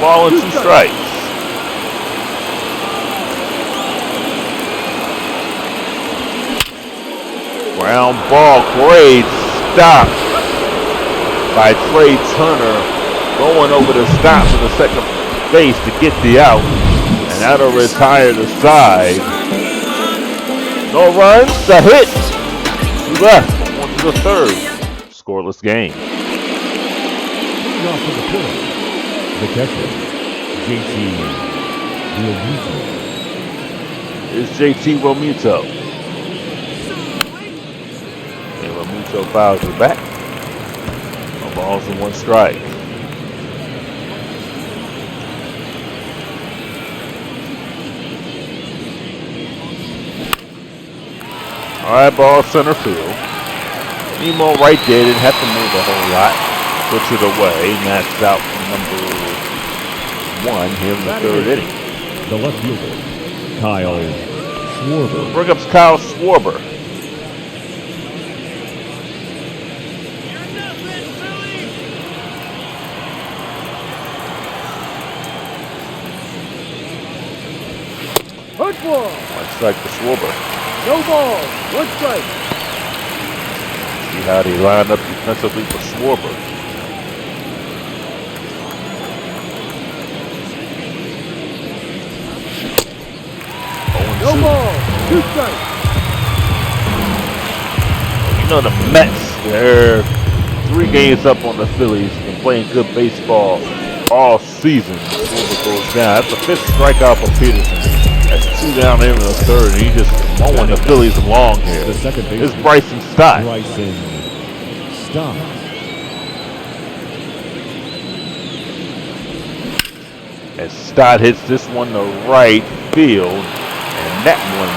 Ball and 2 strikes. Ground ball, great stop by Trey Turner, going over the stop to the second base to get the out, and that'll retire the side. No runs, a hit. 2 left, on to the third. Scoreless game. Leading off for the Phillies, the catcher, JT Realmuto. Here's JT Realmuto. And Realmuto fouls it back. No balls and 1 strike. All right, ball center field. Nemo right there, didn't have to move a whole lot. Puts it away, and that's out number 1 here in the third inning. The left fielder, Kyle Schwarber. Bring up Kyle Schwarber. One strike to Schwarber. No ball, 1 strike. See how they line up defensively for Schwarber. No ball, 2 strikes. You know the Mets, they're 3 games up on the Phillies. Been playing good baseball all season. Schwarber goes down. That's the 5th strikeout for Peterson. That's 2 down there in the third, and he just mowing the Phillies along here. The second base. It's Bryson Stott. Bryson Stott. As Stott hits this one to right field, and that one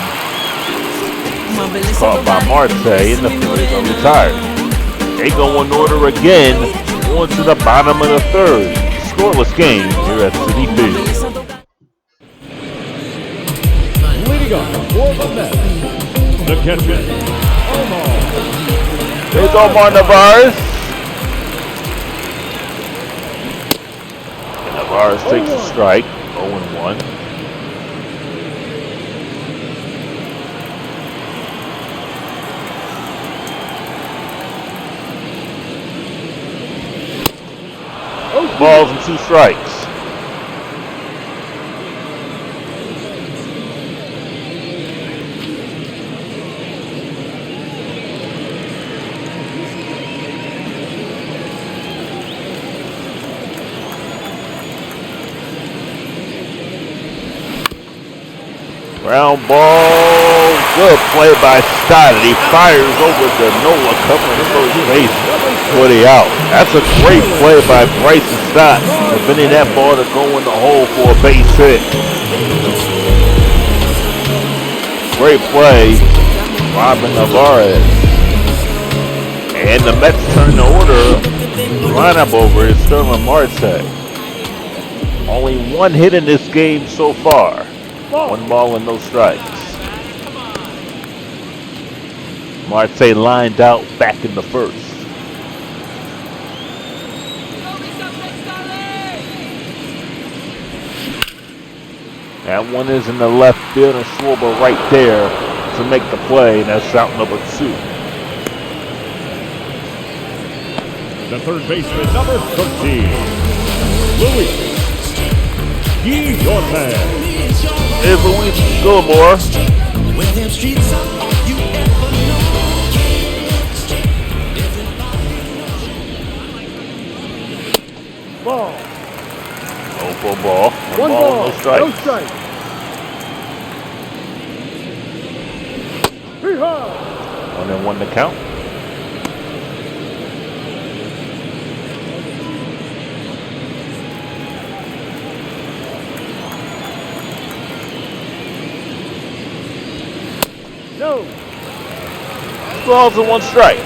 caught by Marte, and the Phillies are retired. They go in order again, on to the bottom of the third. Scoreless game here at Citi Field. Leading up for the Mets, the catcher, Omar. There's Omar Narvaez. And Narvaez takes a strike, 0-1. Balls and 2 strikes. Ground ball, good play by Stott, and he fires over to Nola, covering the first base for the out. That's a great play by Bryson Stott, preventing that ball to go in the hole for a base hit. Great play, Robin Narvaez. And the Mets turn the order. The lineup over is Sterling Marte. Only 1 hit in this game so far. 1 ball and no strikes. Marte lined out back in the first. That one is in the left field, and Schwarber right there to make the play. That's out number 2. The third baseman, number 13, Luis Guillorme. Here's Luis Gilmore. Ball. 0 for a ball. 1 ball, ball, no strike. no strike. 1-1 to count. No. 2 balls and 1 strike.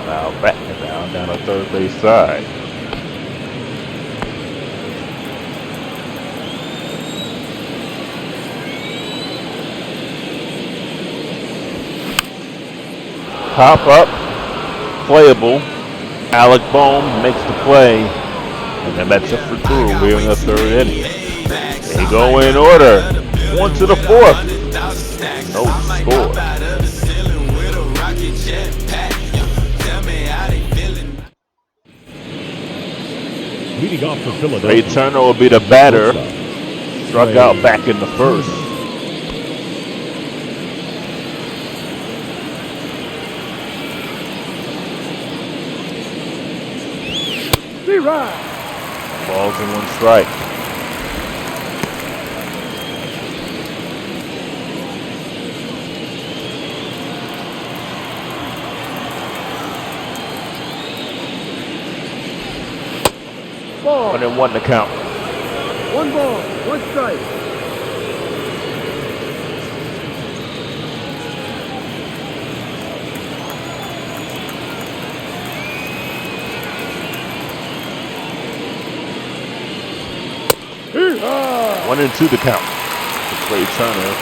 Now batting down the third base side. Pop up, playable. Alec Bohm makes the play, and the Mets are for two here in the third inning. They go in order. On to the fourth. No score. Leading off for Philadelphia. Trey Turner will be the batter. Struck out back in the first. Balls in 1 strike. Ball. 1-1 to count. 1 ball, 1 strike. Yeehaw! 1-2 to count. To Trey Turner.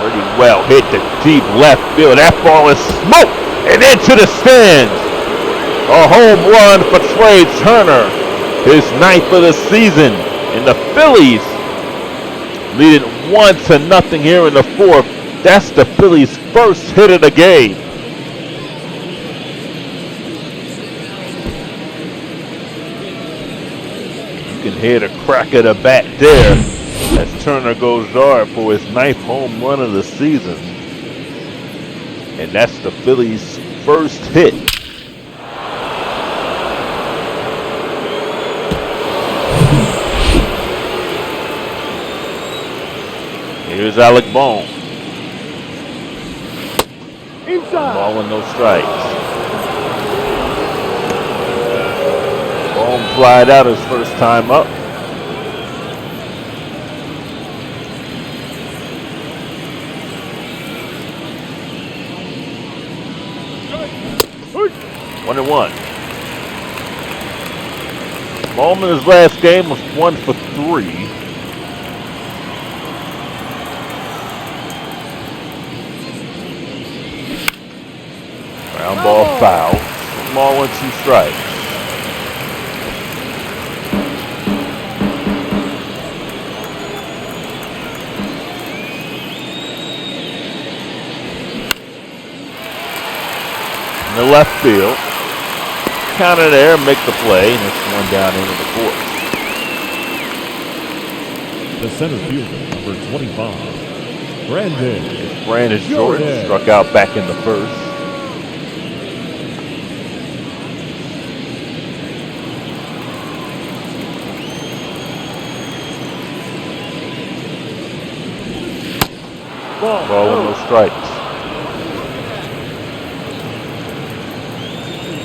Pretty well hit the deep left field. That ball is smoked and into the stands. A home run for Trey Turner. His 9th of the season. And the Phillies leading 1-0 here in the fourth. That's the Phillies' first hit of the game. You can hear the crack of the bat there as Turner goes yard for his 9th home run of the season. And that's the Phillies' first hit. Here's Alec Bohm. Inside. Ball with no strikes. Bohm flied out his first time up. One and one. Bohm in his last game was 1 for 3. Ground ball foul. Ball 1-2 strikes. In the left field. Counter there, make the play, and it's 1 down into the fourth. The center fielder, number 25, Brandon. Brandon Jordan struck out back in the first. Ball with no strikes.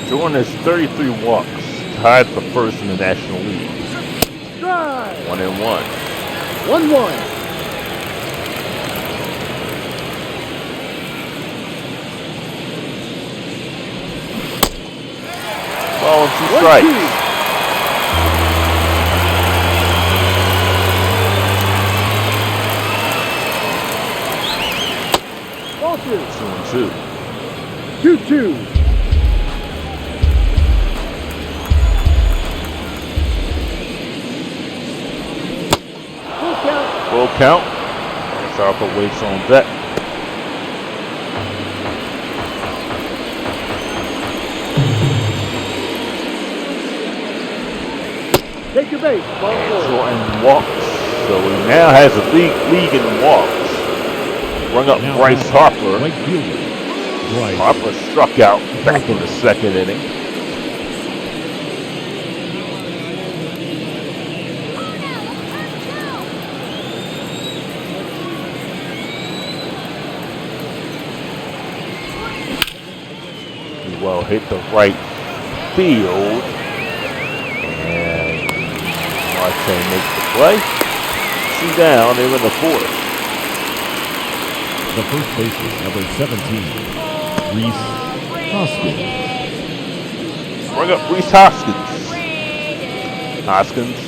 Jordan has 33 walks, tied for first in the National League. Strike. 1-1. 1-1. Ball and 2 strikes. 2-2. 2-2. Full count. Harper waits on deck. Take your base. Ball 4. Jordan walks. So he now has a league in walks. Bring up Now Bryce Harper. Right fielder. Bryce. Harper struck out back in the second inning. He well hit the right field. And Marte makes the play. 2 down, they're in the fourth. The first baseman, number 17, Reese Hoskins. Bring up Reese Hoskins. Hoskins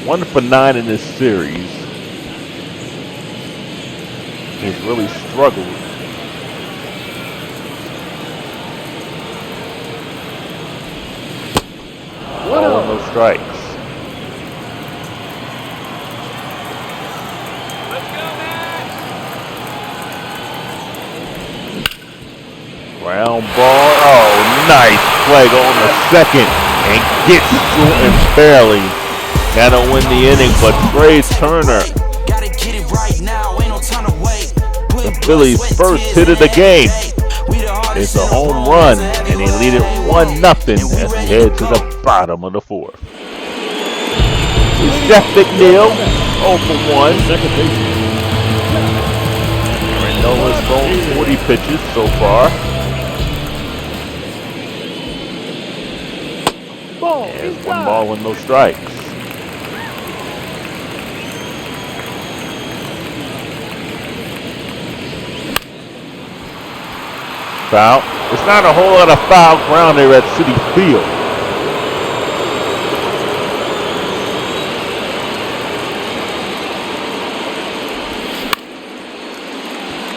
1 for 9 in this series. He's really struggled. Ball on those strikes. Ground ball. Oh, nice play going to second and gets Jordan barely. Gotta win the inning, but Trey Turner, the Phillies' first hit of the game, it's a home run, and they lead it 1-0 as we head to the bottom of the 4th. It's Jeff McNeil, 0 for 1. Second baseman. Noah's thrown 40 pitches so far. There's 1 ball with no strikes. Foul. It's not a whole lot of foul ground there at Citi Field.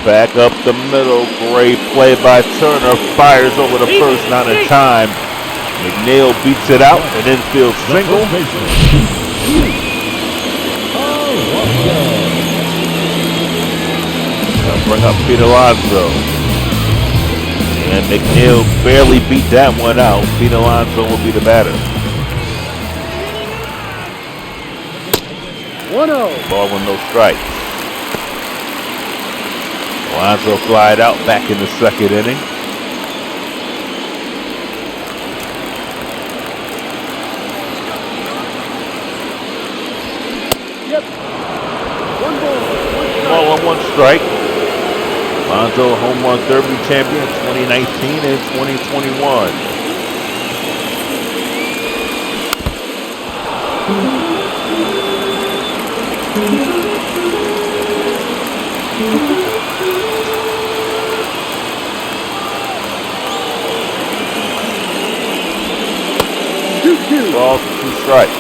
Back up the middle. Great play by Turner. Fires over the first, not in time. McNeil beats it out. An infield single. Bring up Pete Alonso. And McNeil barely beat that one out. Pete Alonso will be the batter. 1-0. Ball with no strikes. Alonso flied out back in the second inning. Yep. 1 ball. 1 1 strike. Alonso home run derby champion 2019 and 2021. Ball 2 strikes.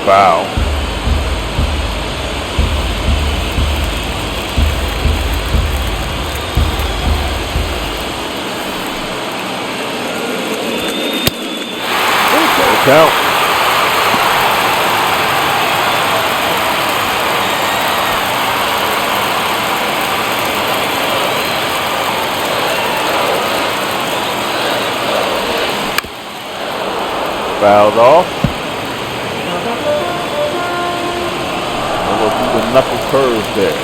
Foul. Count. Fouled off. The knuckle curve there.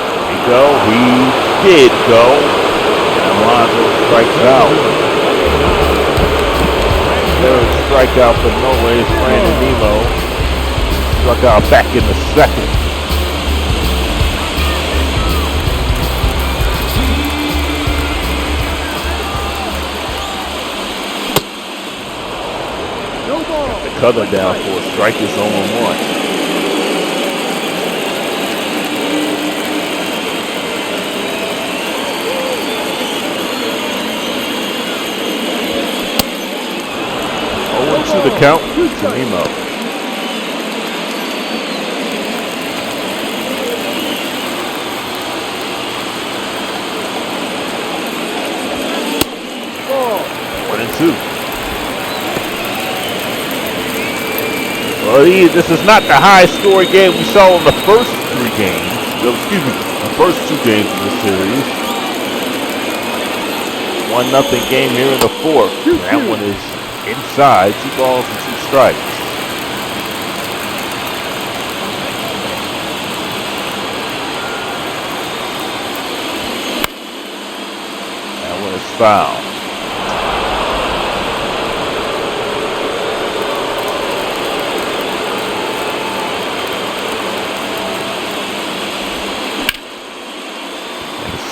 There we go. He did go. And Alonso strikes out. Third strikeout for Norway's Brandon Nemo. Struck out back in the second. Cutter down for a strike, is 0-1. To the count to Nemo. Ball. 1 and 2. Well, this is not the high-scoring game we saw in the first 3 games. Excuse me, the first 2 games of the series. 1-0 game here in the 4th. That one is inside. 2 balls and 2 strikes. That one is foul.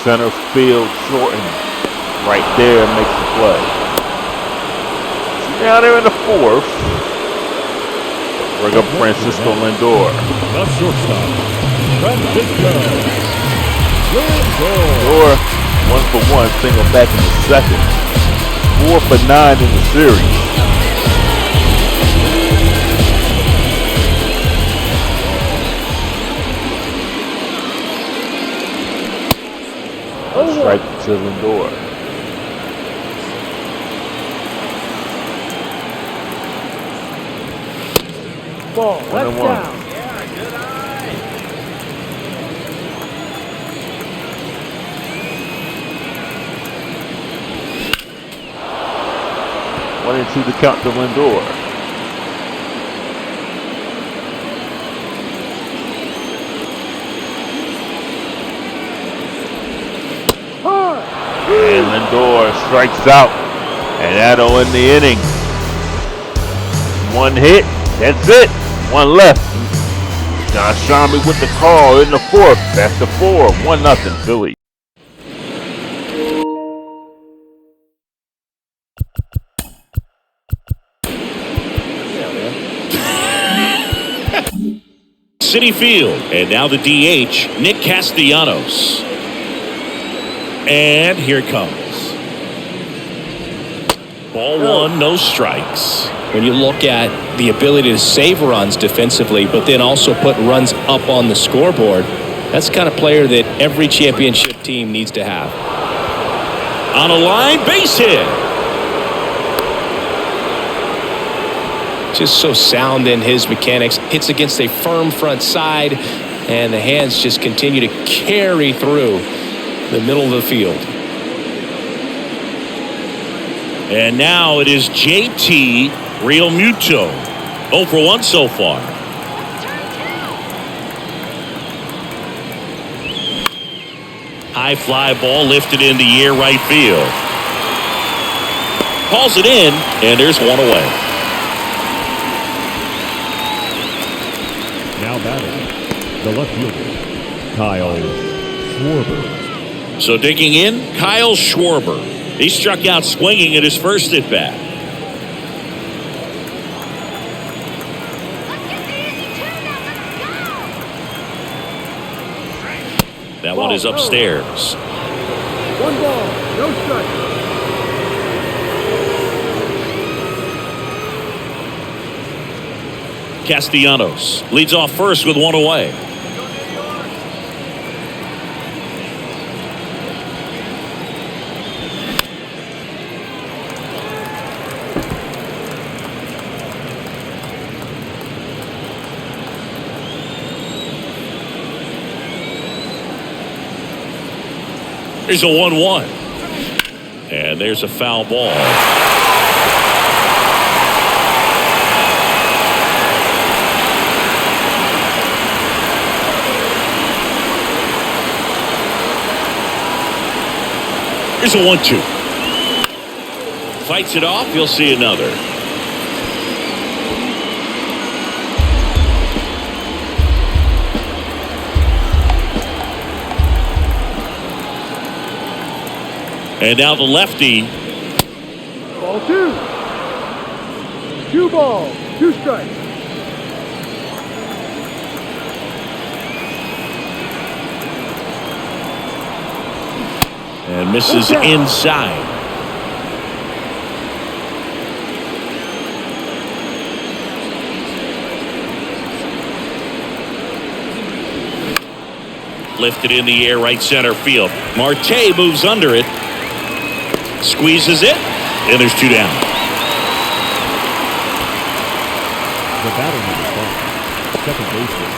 Center field shortened. right there makes the play. Now they're in the fourth. Bring up Francisco Lindor. The shortstop, Francisco Lindor. Lindor, 1-for-1, single back in the second. 4-for-9 in the series. One strike to Lindor. Ball. Left 1-1. down. 1-2 to count to Lindor. Hard. And Lindor strikes out. And that'll end the inning. One hit. That's it. One left. Josh Sharmy with the call in the fourth. That's the 4. 1-0 Phillies. City Field, and now the DH, Nick Castellanos. And here it comes. Ball one, no strikes. When you look at the ability to save runs defensively, but then also put runs up on the scoreboard, that's the kind of player that every championship team needs to have. On a line, base hit. Just so sound in his mechanics. Hits against a firm front side, and the hands just continue to carry through the middle of the field. And now it is JT Realmuto. 0 for 1 so far. High fly ball lifted in the air right field. Calls it in, and there's one away. Now batting, the left fielder, Kyle Schwarber. So digging in, Kyle Schwarber. He struck out swinging at his first at bat. That one is upstairs. 1 ball. No strike. Castellanos leads off first with one away. Here's a 1-1. And there's a foul ball. Here's a 1-2. Fights it off. You'll see another. And now the lefty. Ball 2. 2 balls. 2 strikes. And misses inside. Lifted in the air right center field. Marte moves under it. Squeezes it. And there's 2 down. The batter number 5, second baseman,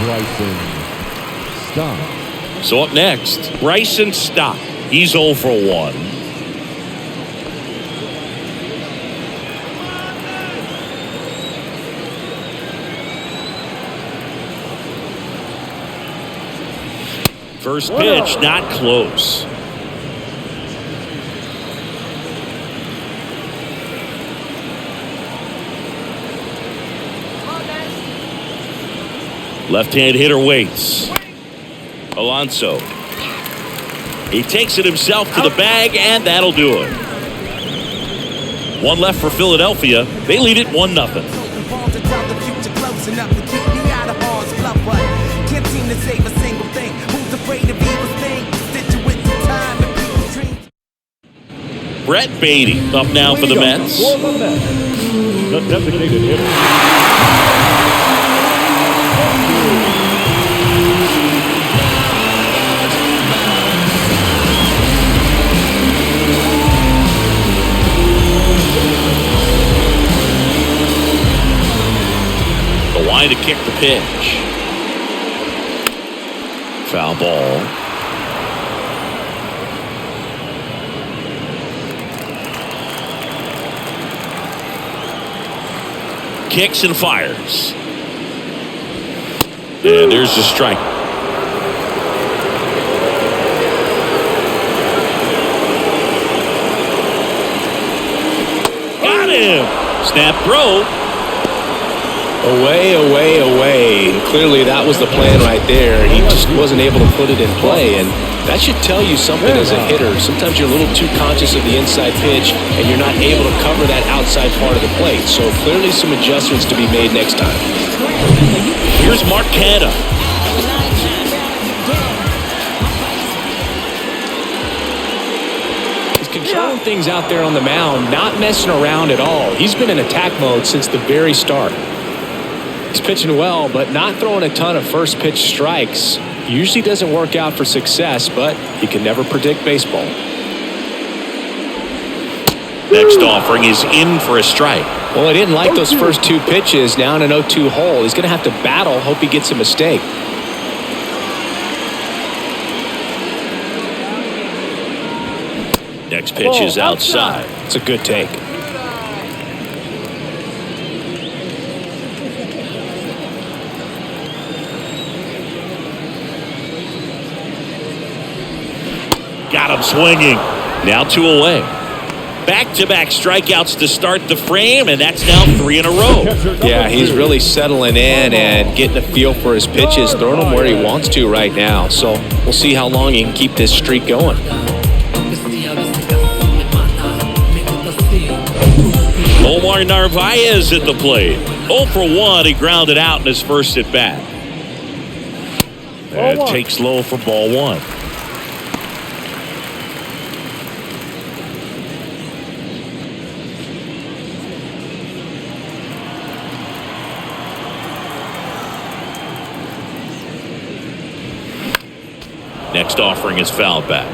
Bryson Stott. So up next, Bryson Stott. He's 0 for 1. First pitch, not close. Left-hand hitter waits. Alonso. He takes it himself to the bag, and that'll do it. One left for Philadelphia. They lead it 1-0. Brett Beatty up now for the Mets. For the Mets, the designated hitter. The line to kick the pitch. Foul ball. Kicks and fires. And there's the strike. Got him. Snap throw. Away, away, away. Clearly that was the plan right there. He just wasn't able to put it in play, and that should tell you something as a hitter. Sometimes you're a little too conscious of the inside pitch, and you're not able to cover that outside part of the plate. So clearly some adjustments to be made next time. Here's Mark Canha. He's controlling things out there on the mound, not messing around at all. He's been in attack mode since the very start. He's pitching well, but not throwing a ton of first pitch strikes. Usually doesn't work out for success, but you can never predict baseball. Next offering is in for a strike. Well, he didn't like those first two pitches. Now in an 0-2 hole. He's going to have to battle. Hope he gets a mistake. Next pitch is outside. It's a good take. Got him swinging. Now 2 away. Back-to-back strikeouts to start the frame, and that's now 3 in a row. Yeah, he's really settling in and getting a feel for his pitches, throwing them where he wants to right now. So we'll see how long he can keep this streak going. Omar Narvaez at the plate. 0 for 1. He grounded out in his first at bat. And takes low for ball 1. Next offering is fouled back.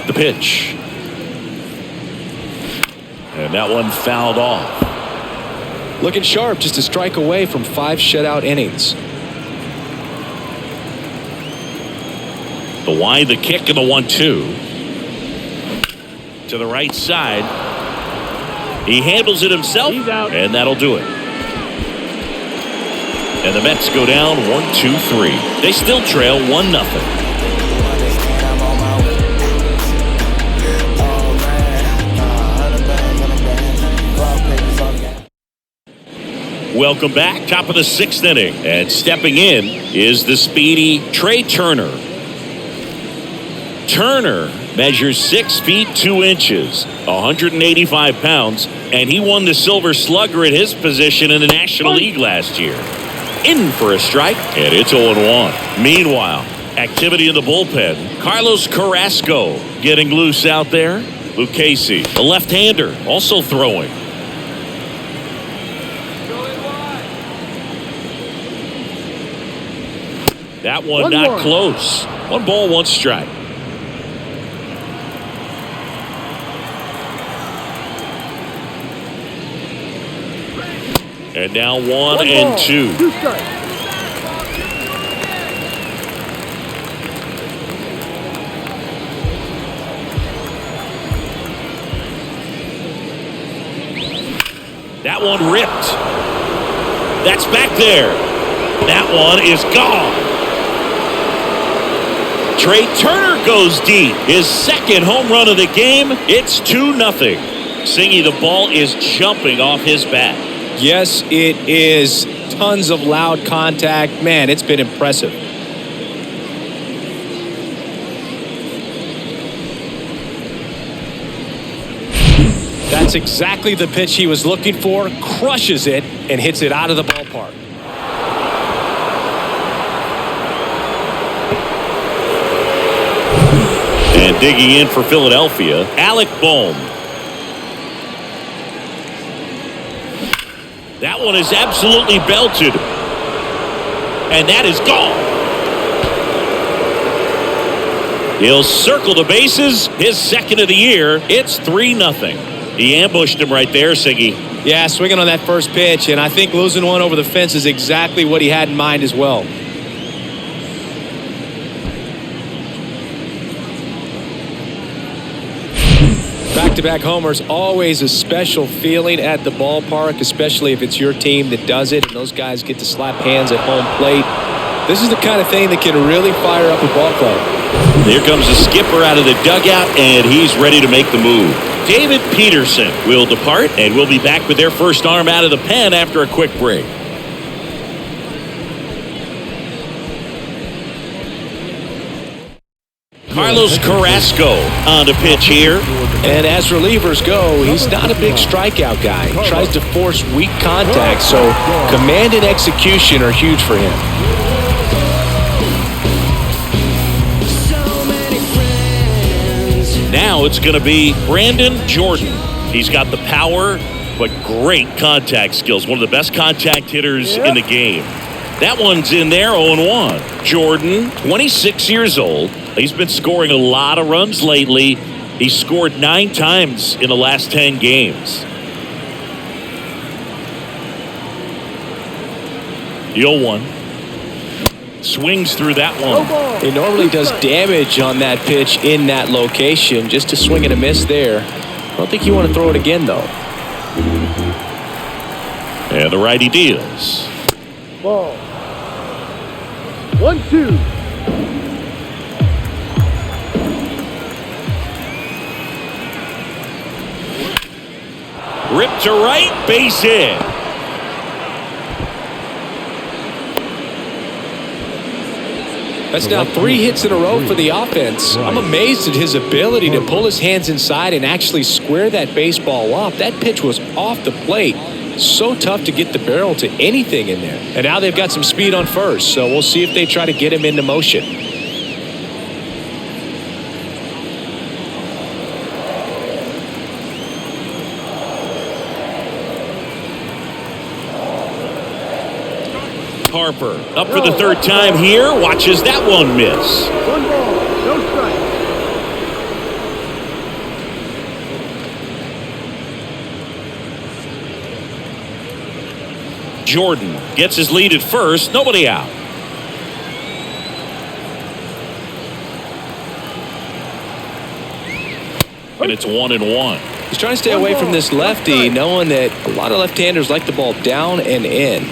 The pitch. And that one fouled off. Looking sharp, just a strike away from 5 shutout innings. The wide, the kick, and the 1-2. To the right side. He handles it himself, and that'll do it. And the Mets go down 1-2-3. They still trail 1-0. Welcome back. Top of the 6th inning. And stepping in is the speedy Trey Turner. Turner measures 6 feet 2 inches, 185 pounds, and he won the Silver Slugger at his position in the National League last year. In for a strike, and it's 0-1. Meanwhile, activity in the bullpen. Carlos Carrasco getting loose out there. Lucchesi, the left-hander, also throwing. That one not close. 1 ball, 1 strike. And now 1 and 2. 2 strikes. That one ripped. That's back there. That one is gone. Trey Turner goes deep. His 2nd home run of the game. It's 2-0. Singy, the ball is jumping off his bat. Yes, it is. Tons of loud contact. Man, it's been impressive. That's exactly the pitch he was looking for. Crushes it and hits it out of the ballpark. And digging in for Philadelphia, Alec Bohm. That one is absolutely belted. And that is gone. He'll circle the bases. His second of the year. It's 3-0. He ambushed him right there, Siggy. Yeah, swinging on that first pitch, and I think losing one over the fence is exactly what he had in mind as well. Back-to-back homers, always a special feeling at the ballpark, especially if it's your team that does it, and those guys get to slap hands at home plate. This is the kind of thing that can really fire up a ball club. Here comes the skipper out of the dugout, and he's ready to make the move. David Peterson will depart, and we'll be back with their first arm out of the pen after a quick break. Carlos Carrasco on the pitch here. And as relievers go, he's not a big strikeout guy. He tries to force weak contact, so command and execution are huge for him. Now it's going to be Brandon Jordan. He's got the power, but great contact skills. One of the best contact hitters in the game. That one's in there, 0-1. Jordan, 26 years old. He's been scoring a lot of runs lately. He scored 9 times in the last 10 games. The 0-1. Swings through that one. He normally does damage on that pitch in that location. Just a swing and a miss there. I don't think you want to throw it again, though. And the righty deals. Ball. 1-2. Ripped to right, base hit. That's now 3 hits in a row for the offense. I'm amazed at his ability to pull his hands inside and actually square that baseball up. That pitch was off the plate. So tough to get the barrel to anything in there. And now they've got some speed on first, so we'll see if they try to get him into motion. Harper up for the third time here. Watches that one miss. 1 ball, no strike. Jordan gets his lead at first. Nobody out. And it's 1-1. He's trying to stay away from this lefty, knowing that a lot of left-handers like the ball down and in.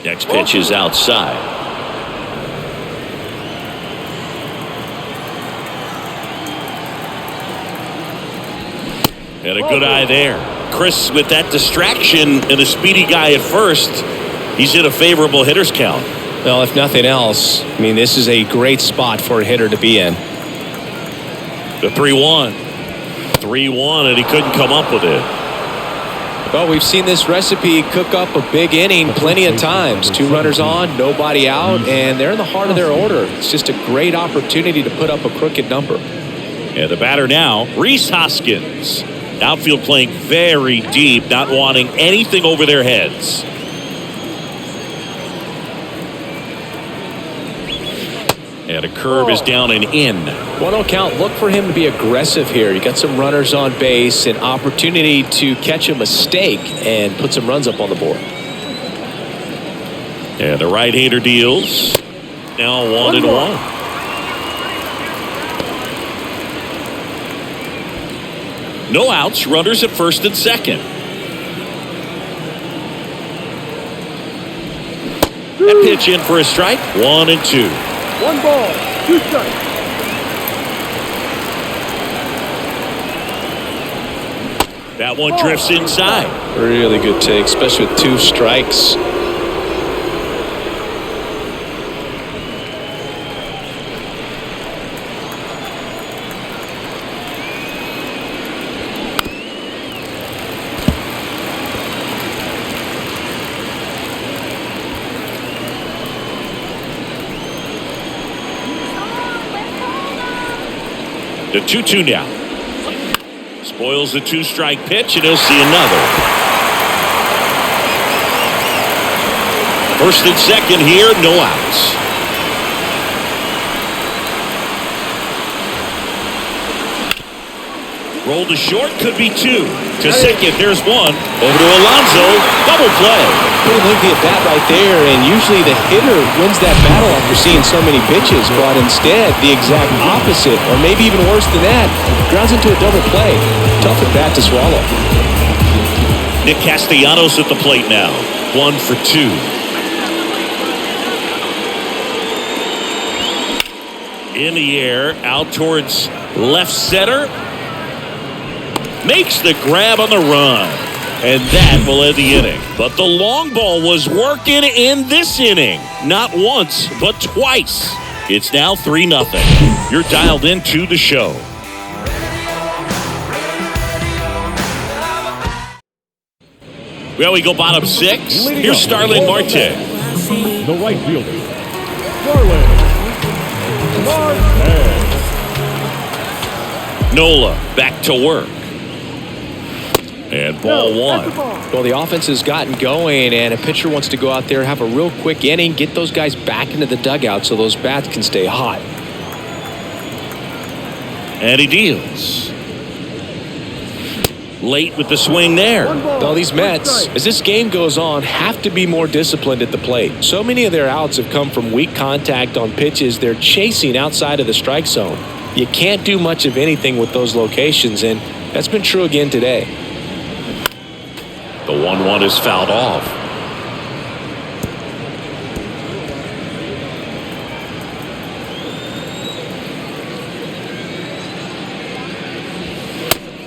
Next pitch is outside. And a good eye there. Chris, with that distraction and a speedy guy at first, he's in a favorable hitter's count. Well, if nothing else, I mean, this is a great spot for a hitter to be in. The 3-1. 3-1, and he couldn't come up with it. Well, we've seen this recipe cook up a big inning plenty of times. 2 runners on, nobody out, and they're in the heart of their order. It's just a great opportunity to put up a crooked number. And the batter now, Rhys Hoskins. Outfield playing very deep, not wanting anything over their heads. And a curve is down and in. 1-0 count. Look for him to be aggressive here. You got some runners on base, an opportunity to catch a mistake and put some runs up on the board. And the right-hander deals. Now 1-1. No outs, runners at first and second. That pitch in for a strike. 1-2. 1 ball, 2 strikes. That one drifts inside. Really good take, especially with 2 strikes. The 2-2 now. Spoils the 2-strike pitch, and he'll see another. First and second here, no outs. Roll to short, could be 2. To second, there's 1. Over to Alonso, double play. Pretty lengthy at bat right there, and usually the hitter wins that battle after seeing so many pitches, but instead the exact opposite, or maybe even worse than that, grounds into a double play. Tough at bat to swallow. Nick Castellanos at the plate now. 1 for 2. In the air, out towards left center. Makes the grab on the run. And that will end the inning. But the long ball was working in this inning. Not once, but twice. It's now 3-0. You're dialed into the show. Well, we go bottom 6. Here's Starling Marte. The right fielder, Starling Marte. Nola back to work. And ball 1. Well, the offense has gotten going, and a pitcher wants to go out there, have a real quick inning, get those guys back into the dugout so those bats can stay hot. And he deals. Late with the swing there. Well, these Mets, as this game goes on, have to be more disciplined at the plate. So many of their outs have come from weak contact on pitches they're chasing outside of the strike zone. You can't do much of anything with those locations, and that's been true again today. The 1-1 is fouled off.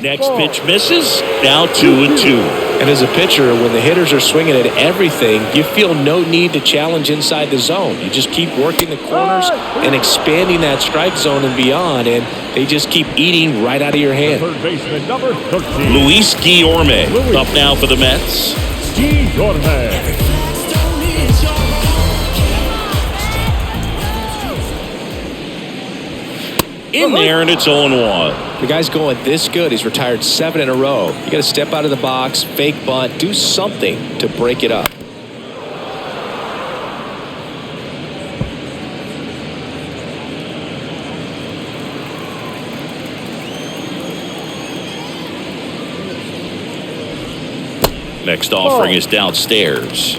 Next pitch misses. Now 2-2. And as a pitcher, when the hitters are swinging at everything, you feel no need to challenge inside the zone. You just keep working the corners and expanding that strike zone and beyond, and they just keep eating right out of your hand. Third baseman, number 13. Luis Guillorme up now for the Mets. Guillorme. In there, and it's 0-1. The guy's going this good. He's retired 7 in a row. You got to step out of the box, fake bunt, do something to break it up. Next offering is downstairs.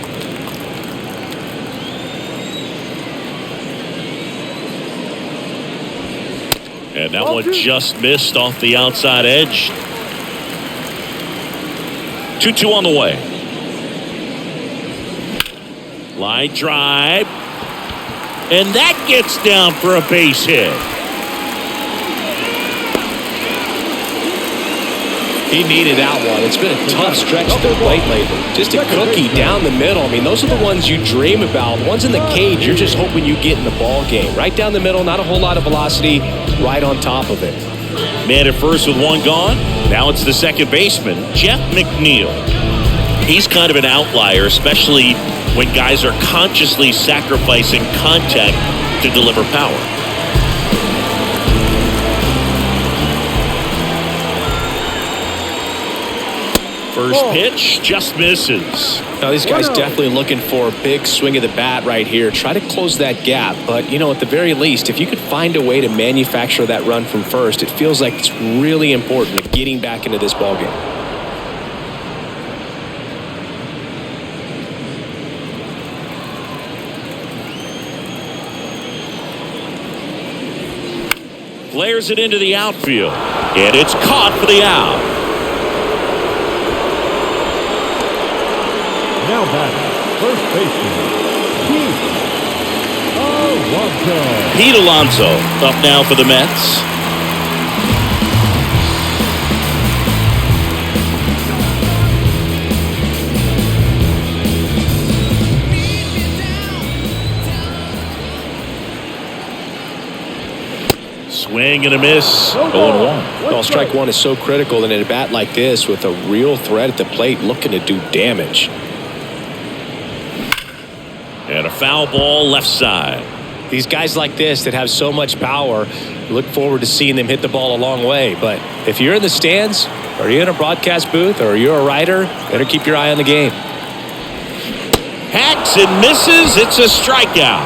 And that one just missed off the outside edge. 2-2 on the way. Line drive. And that gets down for a base hit. He needed that one. It's been a tough stretch to the plate lately. Just a cookie down the middle. I mean, those are the ones you dream about. The ones in the cage, you're just hoping you get in the ball game. Right down the middle, not a whole lot of velocity, right on top of it. Man at first with 1 gone. Now it's the second baseman, Jeff McNeil. He's kind of an outlier, especially when guys are consciously sacrificing contact to deliver power. First pitch just misses. Now, these guys definitely looking for a big swing of the bat right here. Try to close that gap. But, you know, at the very least, if you could find a way to manufacture that run from first, it feels like it's really important to getting back into this ballgame. Flares it into the outfield. And it's caught for the out. Now batting, first baseman, Pete Alonso. Pete Alonso up now for the Mets. Swing and a miss. 0-1. Well, strike one is so critical in a bat like this with a real threat at the plate looking to do damage. And a foul ball left side. These guys like this that have so much power, look forward to seeing them hit the ball a long way. But if you're in the stands, or you're in a broadcast booth, or you're a writer, better keep your eye on the game. Hacks and misses. It's a strikeout.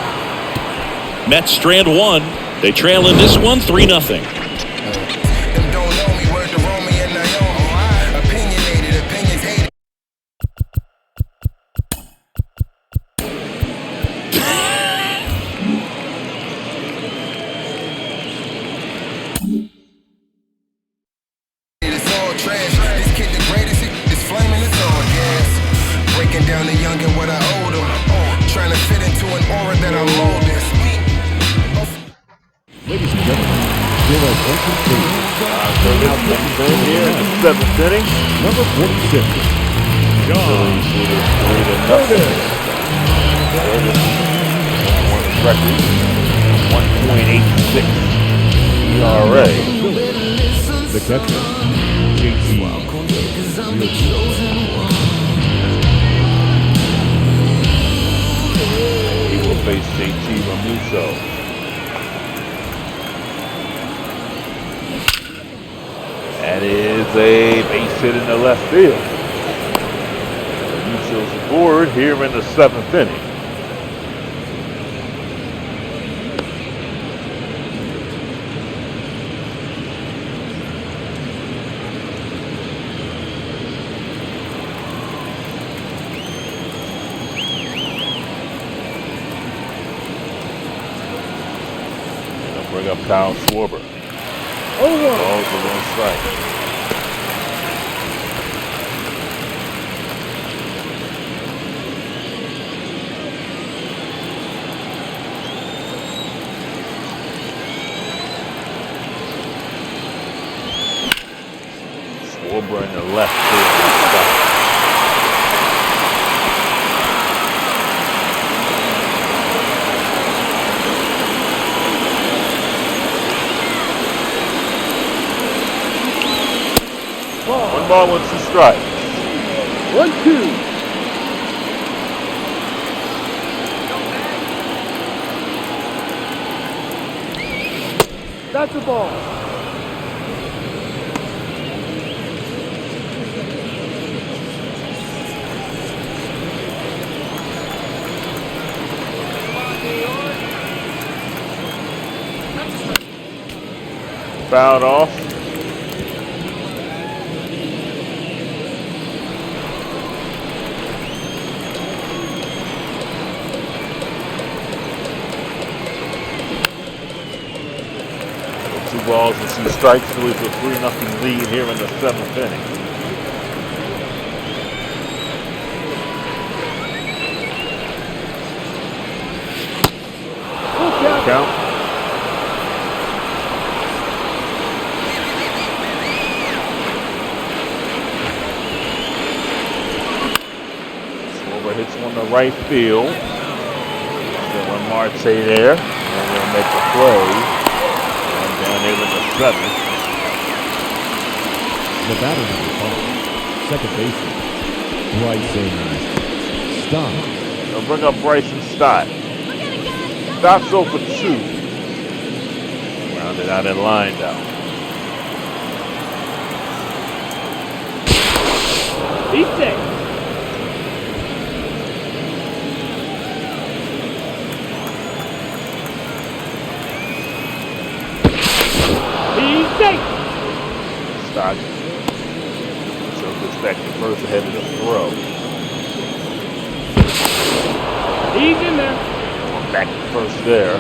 Mets strand one. They trail in this one 3-0. Down the young and what I owe them. Trying to fit into an aura that I'm molding. Ladies and gentlemen, here at Oakland Stadium. Here in the 7th inning. Number 46. John Curtis. Won his record. 1.86 ERA. The catcher, JT. He will face JT Ramuso. That is a base hit in the left field. Ramuso's aboard here in the 7th inning. Bring up Kyle Schwarber. Balls a little strike. Schwarber in the left field. One ball, 1 2 strikes. 1-2. That's the ball. Fouled off. Two balls and 2 strikes, so it's a 3-0 lead here in the 7th inning. Count. Schwarber hits one to right field. Dylan Marte there, and we'll make the play. Down there in the 7th. The batter number 5. Second baseman, Bryson Stott. They'll bring up Bryson Stott. Stott's over 2. Rounded out and lined out. He's safe. He's safe. Stott. So gets back to first ahead of the throw. He's in there. Back to first there.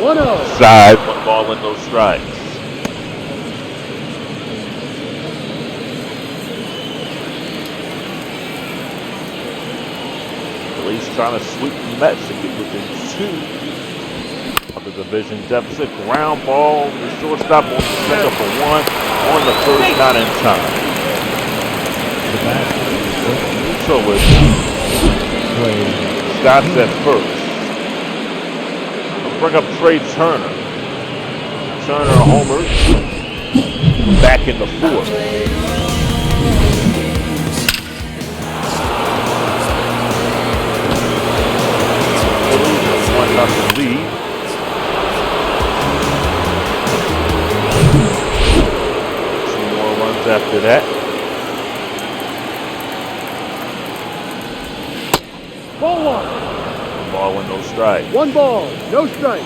One-oh. Side, 1 ball and no strikes. trying to sweep the Mets to get within 2 of the division deficit. Ground ball, the shortstop on the second for 1. On the first, not in time. So it's Scott's at first. I'll bring up Trey Turner. Turner homer. Back in the 4th. Phillies 1-0 lead. After that, Ball 1. ball with no strike. 1 ball, no strike.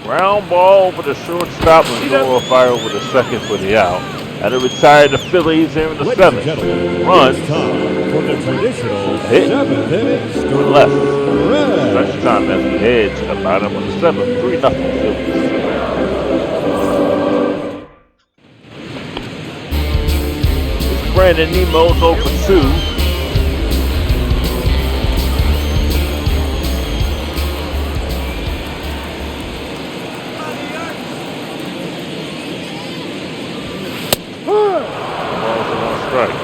Ground ball over the shortstop and Noah fire over the second for the out. And it retired the Phillies here in the 7th. Runs for the traditional hit 7th inning to left. Stretch time as we head to the bottom of the 7th. 3-0 Phillies. Brandon Nemo's 0 for 2. Balls are on strike.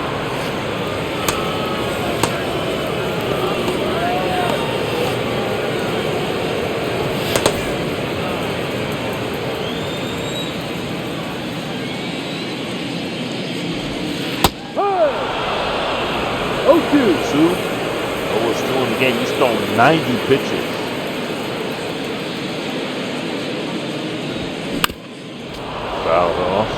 Lowest two in the game. He's thrown 90 pitches. Fouled off.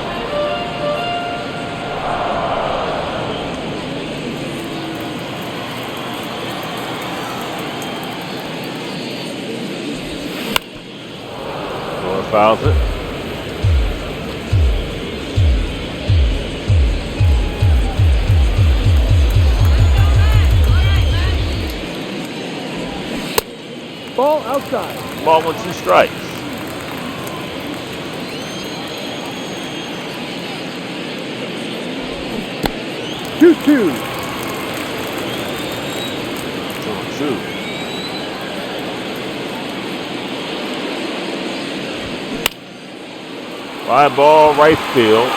Noah fouls it. Ball outside. Ball with 2 strikes. Two. 2-2. Fly ball, right field.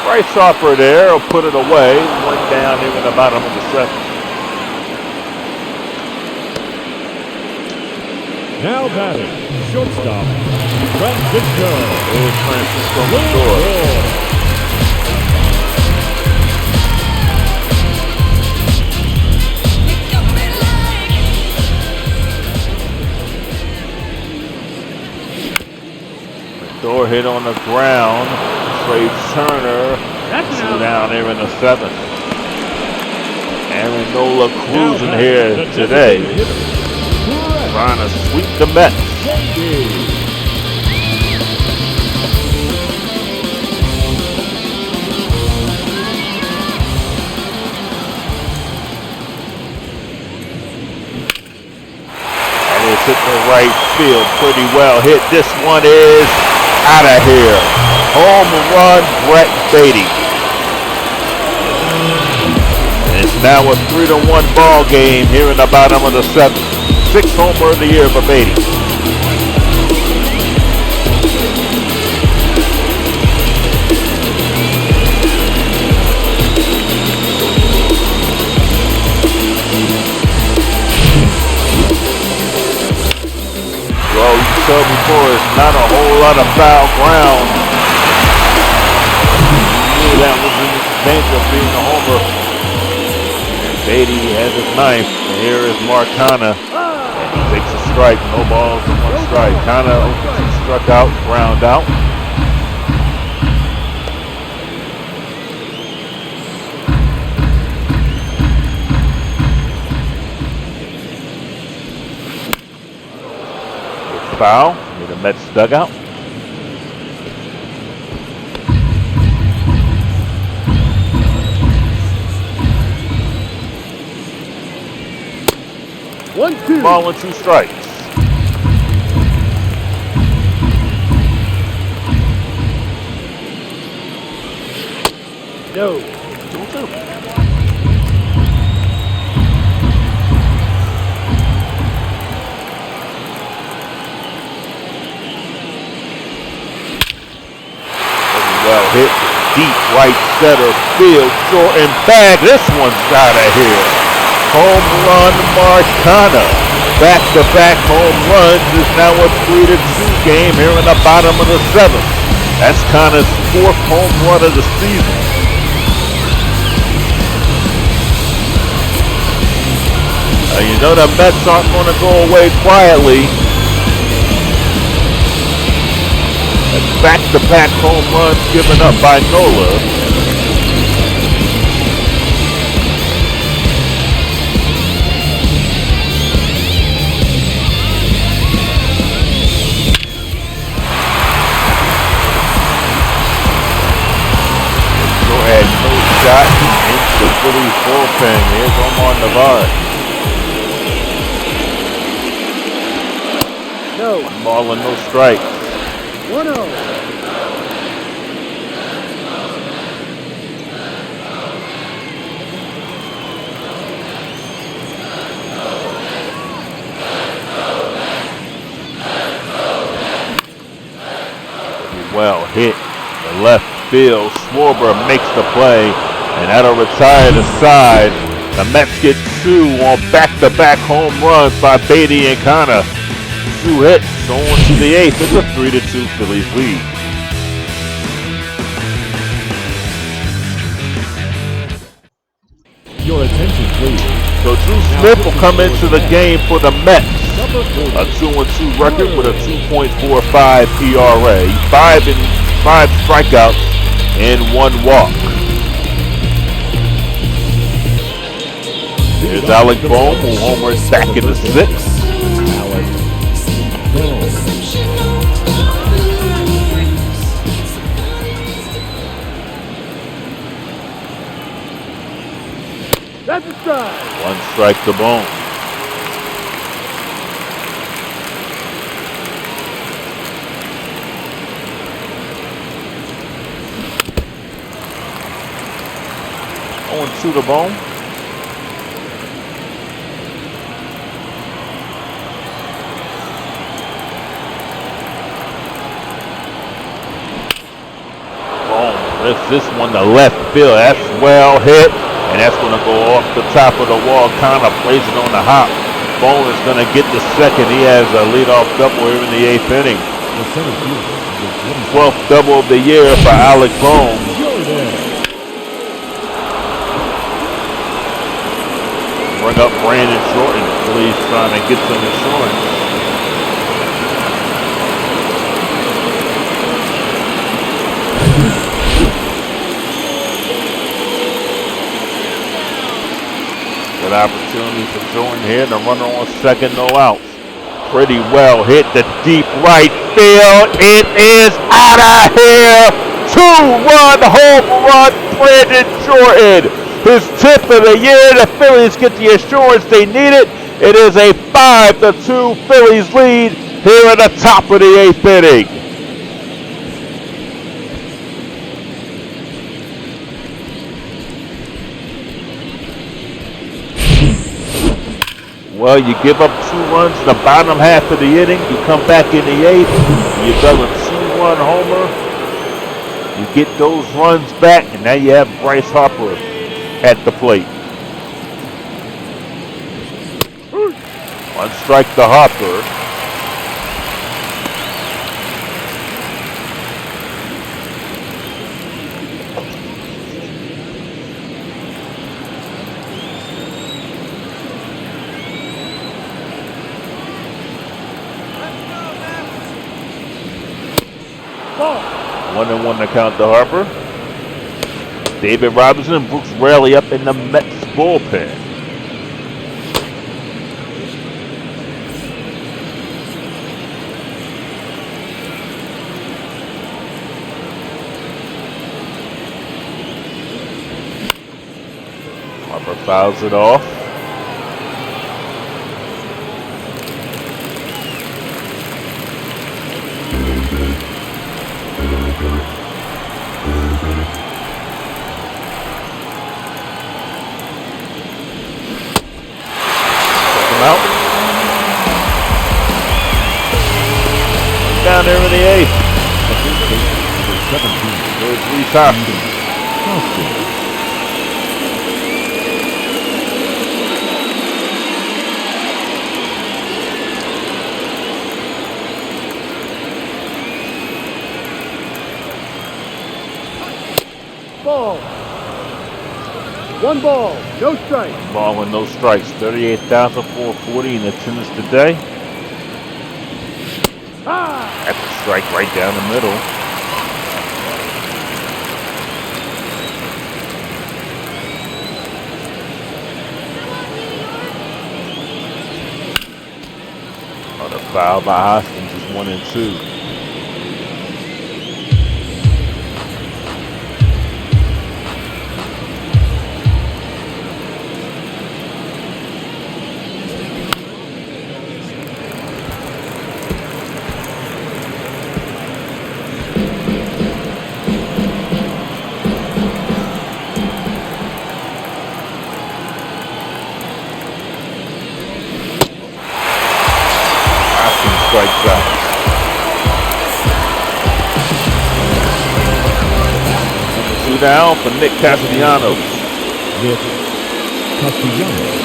Right stopper there will put it away. 1 down here in the bottom of the 7th. Now batting, shortstop, Francisco. Here's Francisco Lindor. Lindor hit on the ground. Trey Turner. That's an out. Down here in the 7th. Aaron Nola cruising here today. Trying to sweep the Mets. And it's hit the right field pretty well. Hit. This one is out of here. Home run, Brett Beatty. And it's now a 3-1 ball game here in the bottom of the 7th. 6th homer of the year for Beatty. Well, you saw before, it's not a whole lot of foul ground. You knew that was in danger of being a homer. And Beatty has his 9th. And here is Marcana. Takes a strike, no balls and 1 strike. Kinda struck out, ground out. Foul near the Mets dugout. Ball and 2 strikes. No. 2-2. Well hit, deep right center field, short and back. This one's out of here. Home run, Marcana. Back-to-back home runs is now a 3-2 game here in the bottom of the 7th. That's Cana's 4th home run of the season. You know the Mets aren't going to go away quietly. Back-to-back home runs given up by Nola. Shore had no shot into the Phillies bullpen. Here's Omar Navarre. No. One ball and no strikes. 1-0. Well hit the left field. Schwarber makes the play, and that'll retire the side. The Mets get 2 on back-to-back home runs by Beatty and Cana. 2 hits on to the 8th. It's a 3-2 Phillies lead. Your attention, please. So Drew Smith will come into the game for the Mets. A 2-2 record with a 2.45 ERA, 5 strikeouts, and 1 walk. Here's Alec Bohm, who homers back in the 6th. That's a strike. 1 strike to Bohm. On 2 to Bohm. Bohm lifts this one to left field. That's well hit, and that's going to go off the top of the wall. Kind of plays it on the hop. Bohm is going to get the second. He has a leadoff double here in the 8th inning. The center fielder is 12th double of the year for Alec Bohm. Bring up Brandon Jordan. Phillies trying to get some insurance. Good opportunity for Jordan here. The runner on second, no outs. Pretty well hit the deep right field. It is out of here. 2-run home run, Brandon Jordan. His 10th of the year. The Phillies get the assurance they needed. It is a 5-2 Phillies lead here at the top of the 8th inning. Well, you give up 2 runs in the bottom half of the inning. You come back in the 8th. You done a 2-run homer. You get those runs back, and now you have Bryce Harper at the plate. 1 strike to Harper. Ball. 1-1 to count to Harper. David Robinson and Brooks Raley up in the Mets bullpen. Harper fouls it off. down there in the eighth. For 17. There's Reese Hoskins. Hoskins. Ball. 1 ball, no strike. Ball with no strikes. 38,440 in attendance today. Ah! That's a strike right down the middle. Oh, the foul by Hoskins is 1-2. Strikes out. Number 2 down for Nick Castellanos. Nick Castellanos.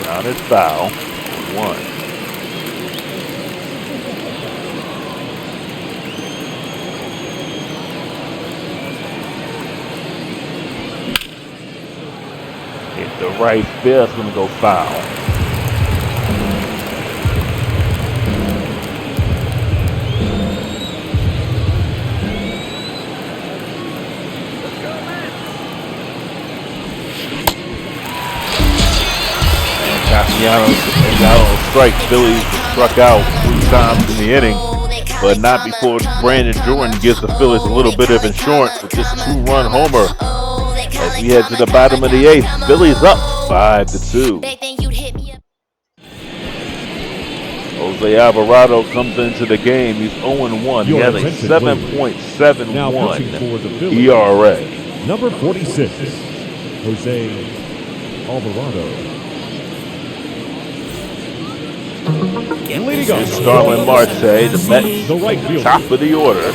Grounded foul. 1. The right field's gonna go foul. And Castellanos is out on strike. Phillies struck out 3 times in the inning, but not before Brandon Jordan gives the Phillies a little bit of insurance with this 2-run homer. As we head to the bottom of the 8th, Phillies up 5-2. Jose Alvarado comes into the game. He's 0-1. He has a 7.71 ERA. Number 46, Jose Alvarado. Leading off, Starlin Marte, the Mets, the right fielder. top of the order.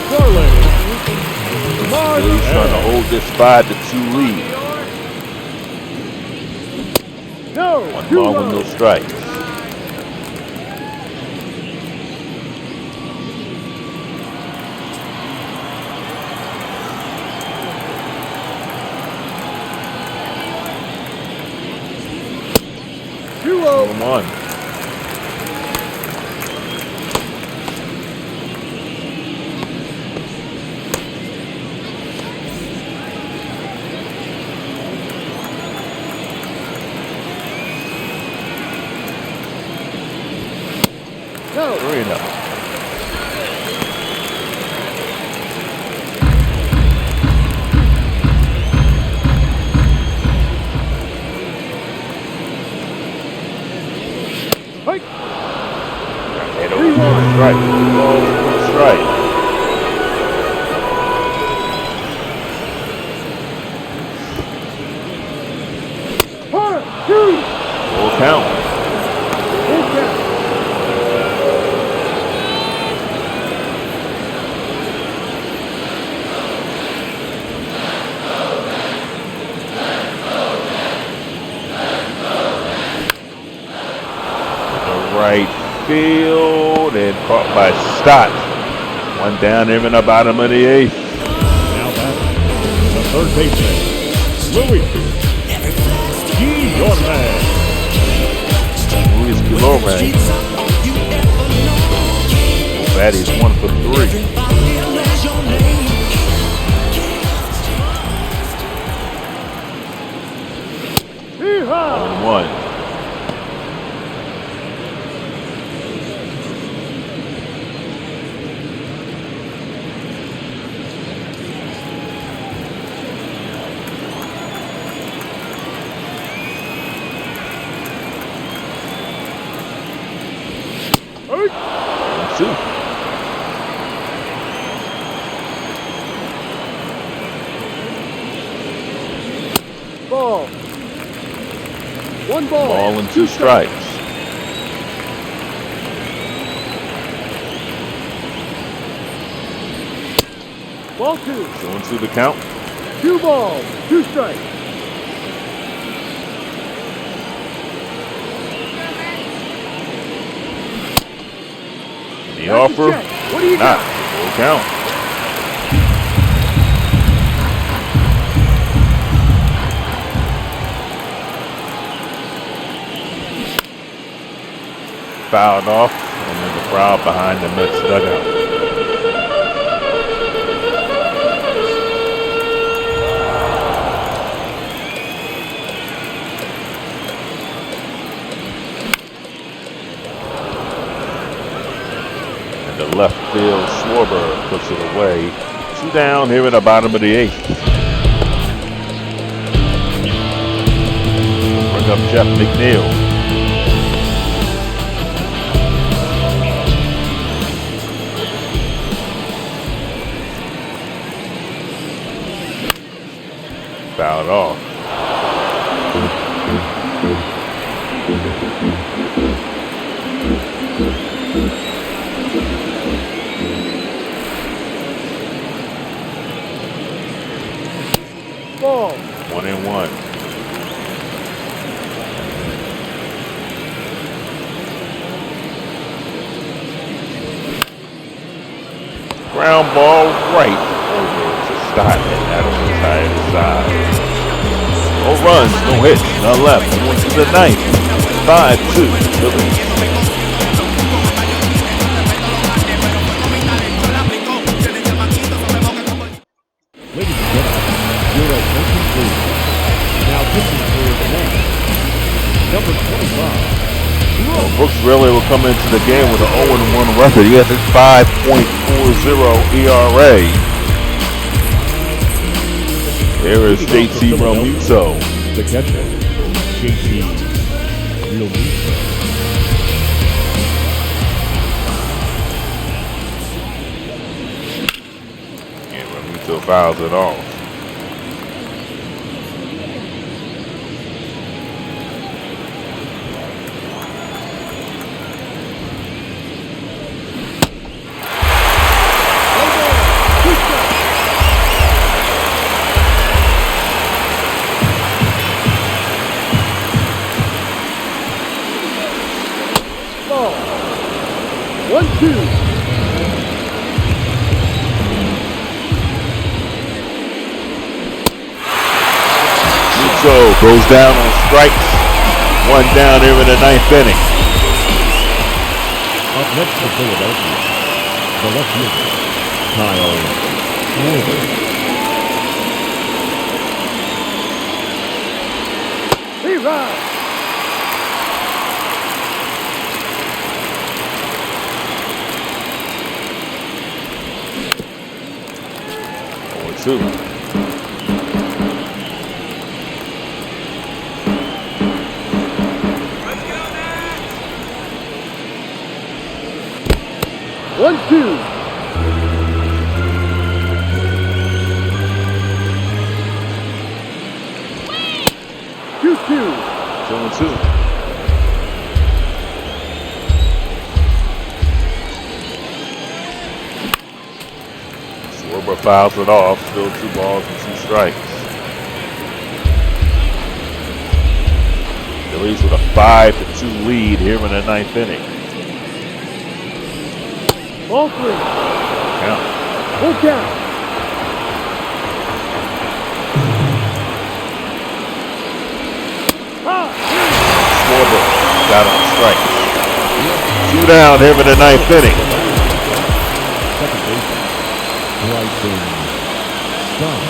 Phillies trying to hold this 5-2 lead. No, 1 2 ball with no strikes. Come on. No. 3-0. Hike. Head over for a strike. 2 balls for a strike. Hard. 2. Full count. Full count. Right field and caught by Stott. 1 down there in the bottom of the 8th. Now batting, the third baseman, Luis Guillorme. Luis Guillorme. Batty's 1 for 3. Yeehaw. 1-1. balls. One ball. Ball and 2 strikes. Ball 2. 2-2 the count. 2 balls. 2 strikes. The offer, Check. What do you not. got? Full count. Fouled off, and then the crowd behind the Mets dugout. And the left field Schwarber puts it away. 2 down here in the bottom of the 8th. Bring up Jeff McNeil. Fouled off. Ball. 1-1. Ground ball right over to Stockton. That'll retire the side. No runs, no hits, none left. Going to the 9th. 5-2 Phillies. Ladies and gentlemen, your attention please. Now pitching for the Mets, number 25. Well, Brooks really will come into the game with an 0-1 record. He has a 5.40 ERA. There is JT Realmuto. The catcher, JT Realmuto. And Realmuto fouls it off. Ball. 1-2. Muto goes down on strikes. 1 down here in the 9th inning. Up next for Philadelphia, the left fielder, Kyle Schwarber. He rides. Two. One, two. 2-2. 2-2. Schwarber fouls it off. Still 2 balls and 2 strikes. Phillies with a 5-2 lead here in the 9th inning. Ball 3. Count. Full count. Schwarber got on strike. 2 down here in the 9th inning. Second baseman, Bryson Stott.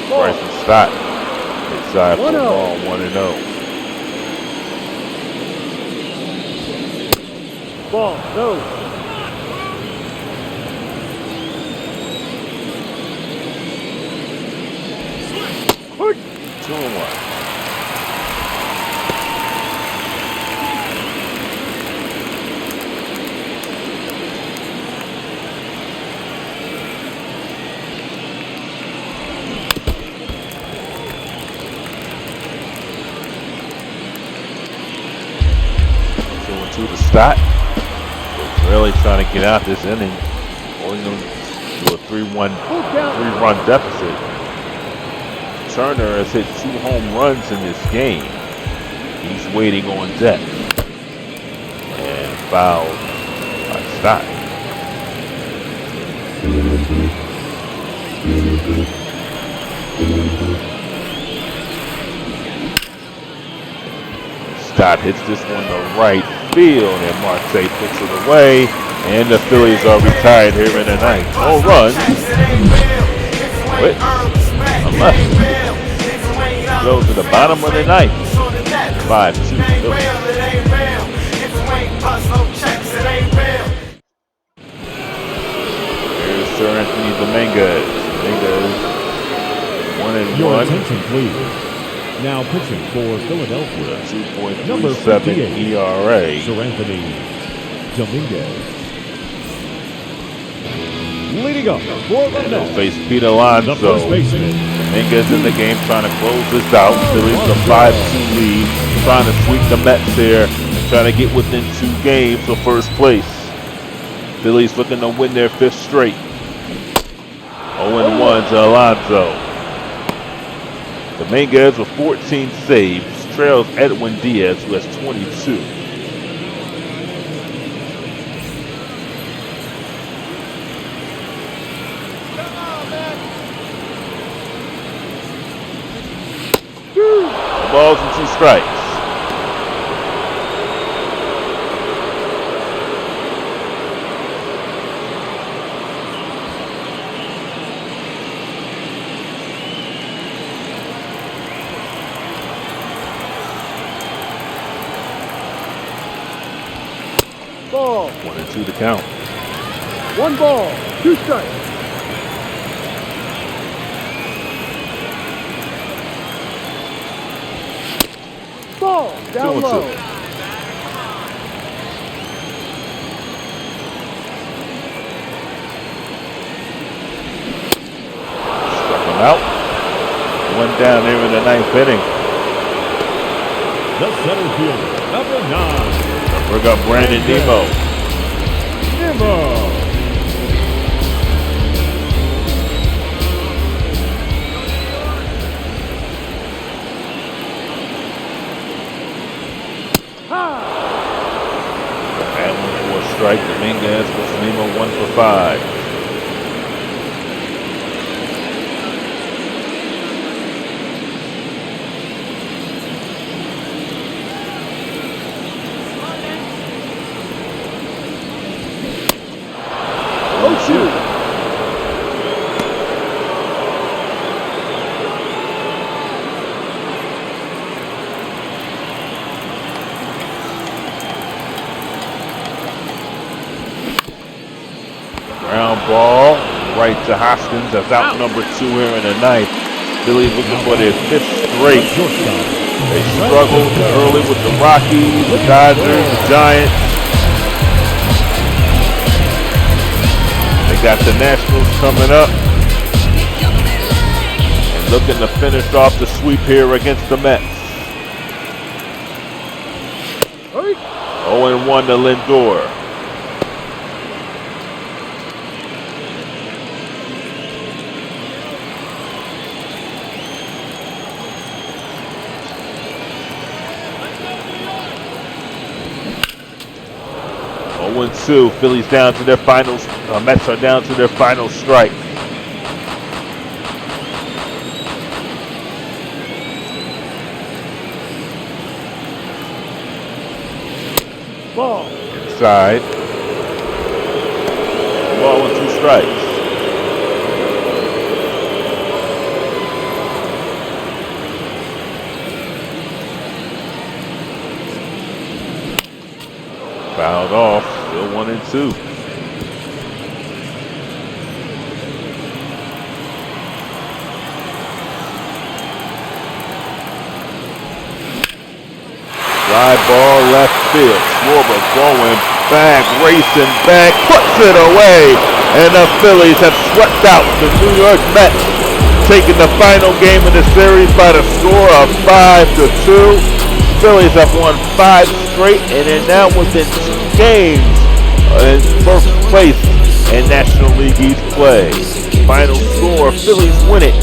Bryson Stott inside for a ball, 1-0. Ball, no. Push. 2-1. 1-2 to start. Really trying to get out this inning. Only to a 3-run deficit. Turner has hit 2 home runs in this game. He's waiting on deck. And fouled by Stott. Stott hits this one to right field, and Marte puts it away, and the Phillies are retired here in the ninth. No runs. Wait, unless goes to the bottom of the ninth. 5-2 Phillies. Here's Sir Anthony Dominguez. Dominguez 1-1. Your attention, please. Now pitching for Philadelphia, number 2.37 58, ERA. Sir Anthony Dominguez. Leading up for the And they'll Mets, face Pete the Alonso. first baseman, Dominguez in the game trying to close this out. Phillies with a 5-2 lead. Trying to sweep the Mets here. Trying to get within 2 games of first place. Phillies looking to win their 5th straight. 0-1 to Alonso. Dominguez with 14 saves. Trails Edwin Diaz, who has 22. Balls and 2 strikes. Ball. 1-2 to count. 1 ball. 2 strikes. Ball. Down 2-2. low. Struck him out. 1 down there in the 9th inning. the center fielder, number 9, Bring up Brandon Nimmo. Nimmo. And 1 for a strike. Dominguez with Nimmo 1 for 5. Ground ball right to Hoskins. That's out number 2 here in the 9th. Phillies looking for their 5th straight. They struggled early with the Rockies, the Dodgers, the Giants. They got the Nationals coming up. And looking to finish off the sweep here against the Mets. 0-1 to Lindor. Oh, 1-2. Phillies down to their finals. Mets are down to their final strike. Ball. Inside. Ball with 2 strikes. Fouled off. Still 1-2. Fly ball left field. Schwarber going back, racing back, puts it away. And the Phillies have swept out the New York Mets, taking the final game of the series by the score of 5-2. Phillies have won 5 straight, and then that was in 2 games in first place in National League East play. Final score, Phillies win it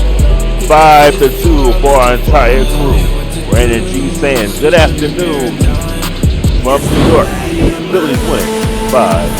5-2 for our entire crew. Brandon G. saying good afternoon from New York. Phillies win 5-2.